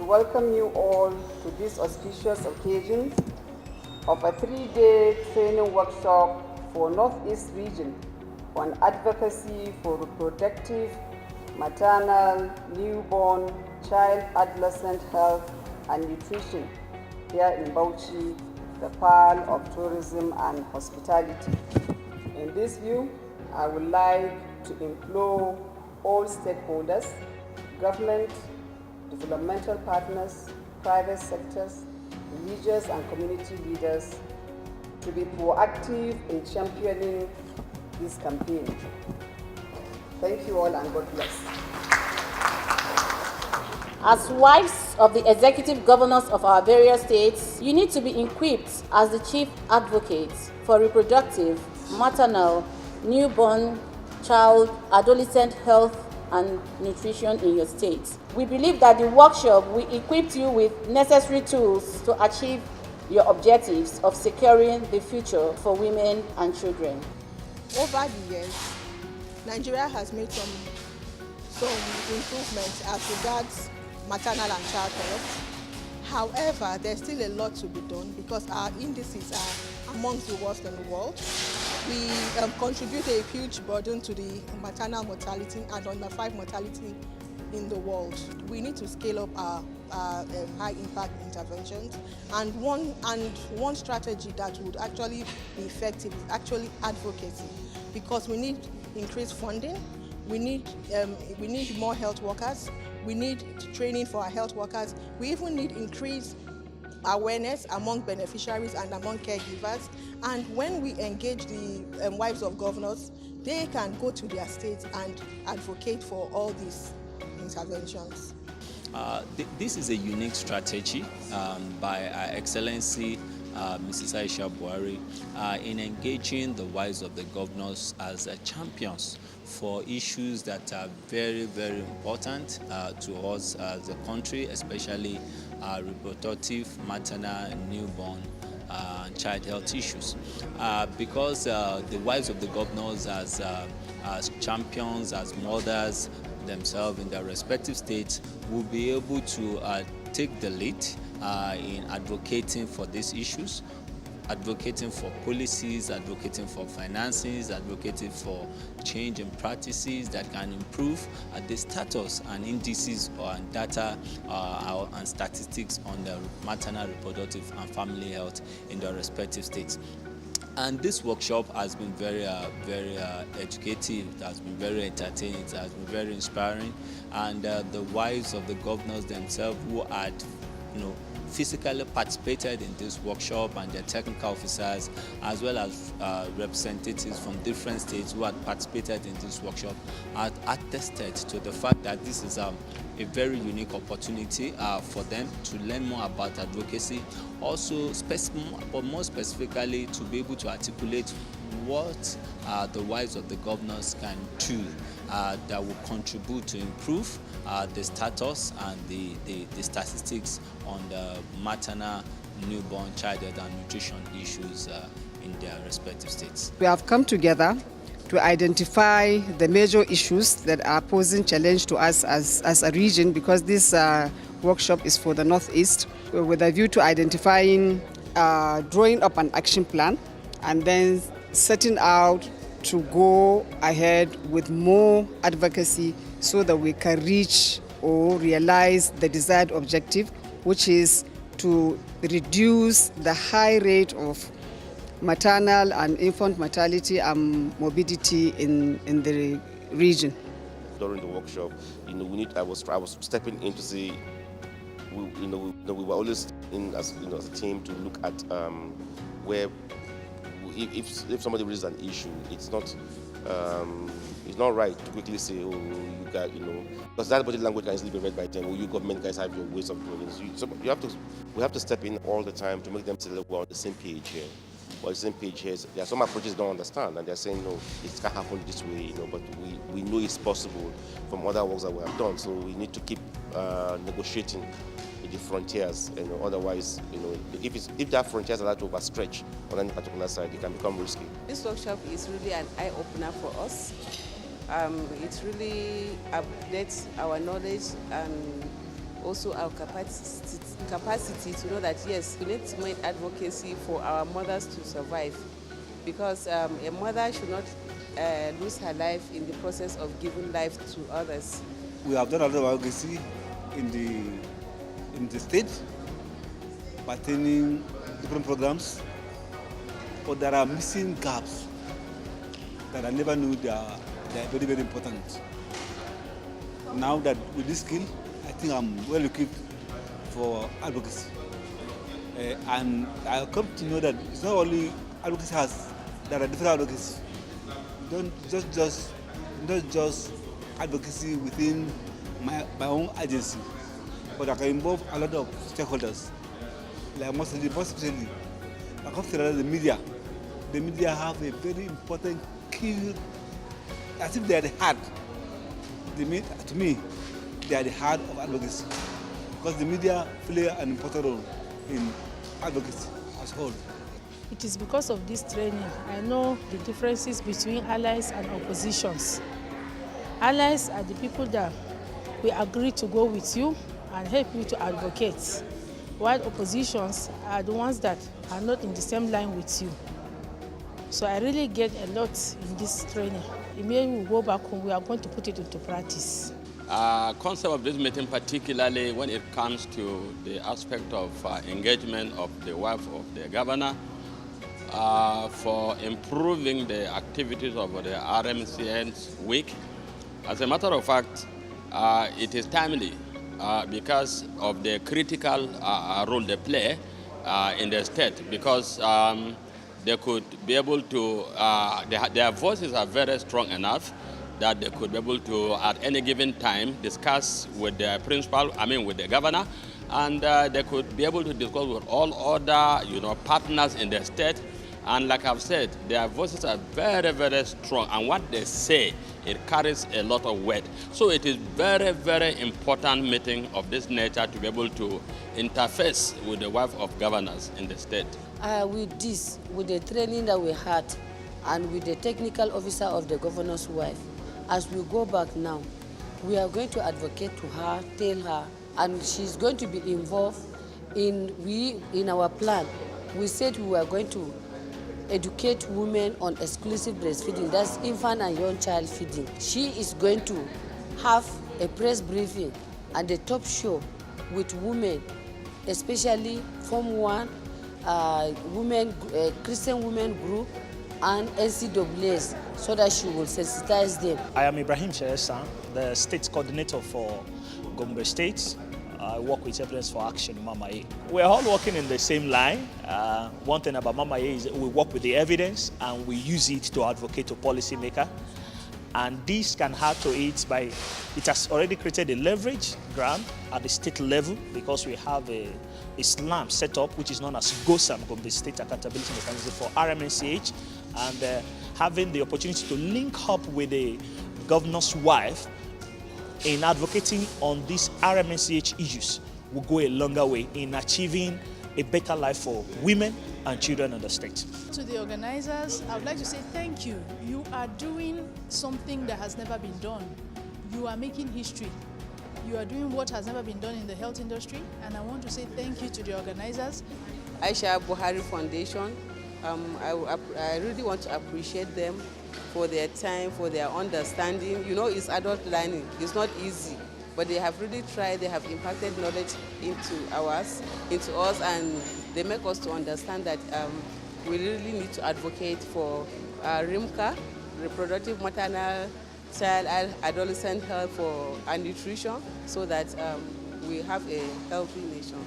to welcome you all to this auspicious occasion of a 3-day training workshop for Northeast Region on advocacy for reproductive, maternal, newborn, child, adolescent health and nutrition here in Bauchi, the Pearl of Tourism and Hospitality. In this view, I would like to implore all stakeholders, government, developmental partners, private sectors, religious and community leaders to be proactive in championing this campaign. Thank you all and God bless. As wives of the executive governors of our various states, you need to be equipped as the chief advocates for reproductive, maternal, newborn, child, adolescent health and nutrition in your state. We believe that the workshop will equip you with necessary tools to achieve your objectives of securing the future for women and children. Over the years, Nigeria has made some improvements as regards maternal and child health. However, there's still a lot to be done because our indices are amongst the worst in the world. We contribute a huge burden to the maternal mortality and under 5 mortality in the world. We need to scale up our high impact interventions, and one strategy that would actually be effective is actually advocacy, because we need increased funding, we need more health workers, we need training for our health workers, we even need increased awareness among beneficiaries and among caregivers. And when we engage the wives of governors, they can go to their states and advocate for all these interventions. This is a unique strategy by Her Excellency Mrs. Aisha Buhari in engaging the wives of the governors as champions for issues that are very, very important to us as a country, especially reproductive, maternal, newborn, and child health issues. Because the wives of the governors as champions, as mothers themselves in their respective states, will be able to take the lead in advocating for these issues, advocating for policies, advocating for finances, advocating for change in practices that can improve the status and indices and data and statistics on the maternal, reproductive and family health in their respective states. And this workshop has been very educative, it has been very entertaining, it has been very inspiring, and the wives of the governors themselves who had, physically participated in this workshop, and their technical officers, as well as representatives from different states who had participated in this workshop, had attested to the fact that this is a very unique opportunity for them to learn more about advocacy, also but more specifically to be able to articulate what the wives of the governors can do that will contribute to improve the status and the statistics on the maternal, newborn, childhood and nutrition issues in their respective states. We have come together to identify the major issues that are posing challenge to us as a region, because this workshop is for the Northeast, with a view to identifying, drawing up an action plan, and then setting out to go ahead with more advocacy so that we can reach or realize the desired objective, which is to reduce the high rate of maternal and infant mortality and morbidity in the region. During the workshop, I was stepping in to see, we were always in as a team to look at where if somebody raises an issue, it's not right to quickly say, oh, you guys, because that body language can easily be read by them. Oh, you government guys have your ways of doing this. We have to step in all the time to make them say, we're on the same page here. We're on the same page here. There are some approaches don't understand, and they're saying, no, it can't happen this way, but we know it's possible from other works that we have done. So we need to keep negotiating the frontiers, otherwise, if that frontiers are allowed to overstretch on any particular side, it can become risky. This workshop is really an eye-opener for us. It really updates our knowledge and also our capacity to know that yes, we need to make advocacy for our mothers to survive, because a mother should not lose her life in the process of giving life to others. We have done a lot of advocacy in the state pertaining different programs, but there are missing gaps that I never knew they are very, very important. Now that with this skill, I think I'm well equipped for advocacy. And I come to know that it's not only advocacy there are different advocacy. Not just advocacy within my own agency, but I can involve a lot of stakeholders. Like most especially, I come to the media. The media have a very important key, as if they are the heart. To me, they are the heart of advocacy, because the media play an important role in advocacy as a whole. It is because of this training I know the differences between allies and oppositions. Allies are the people that we agree to go with you and help you to advocate, while oppositions are the ones that are not in the same line with you. So I really get a lot in this training. Immediately we go back home, we are going to put it into practice. Concept of this meeting, particularly when it comes to the aspect of engagement of the wife of the governor, for improving the activities of the RMCN's week. As a matter of fact, it is timely because of the critical role they play in the state, because they could be able to, their voices are very strong enough that they could be able to, at any given time, discuss with the with the governor, and they could be able to discuss with all other, partners in the state. And like I've said, their voices are very, very strong, and what they say, it carries a lot of weight. So it is very, very important meeting of this nature to be able to interface with the wife of governors in the state. With the training that we had, and with the technical officer of the governor's wife, as we go back now, we are going to advocate to her, tell her, and she's going to be involved in our plan. We said we were going to educate women on exclusive breastfeeding, that's infant and young child feeding. She is going to have a press briefing and a top show with women, especially Form 1, Christian women group, and NCAAs, so that she will sensitize them. I am Ibrahim Sheresan, the state coordinator for Gombe State. I work with Evidence for Action, Mama A. We're all working in the same line. One thing about Mama A is we work with the evidence and we use it to advocate to policymakers. And this can add to it by, it has already created a leverage ground at the state level, because we have a SLAM set up, which is known as GOSAM, Gombe State Accountability Mechanism for RMNCAH, and having the opportunity to link up with the governor's wife in advocating on these RMNCH issues will go a longer way in achieving a better life for women and children in the state. To the organizers, I would like to say thank you. You are doing something that has never been done. You are making history. You are doing what has never been done in the health industry, and I want to say thank you to the organizers. Aisha Buhari Foundation, I really want to appreciate them for their time, for their understanding. It's adult learning. It's not easy, but they have really tried. They have impacted knowledge into us, and they make us to understand that we really need to advocate for RMNCAH, reproductive, maternal, child, adolescent health and nutrition, so that we have a healthy nation.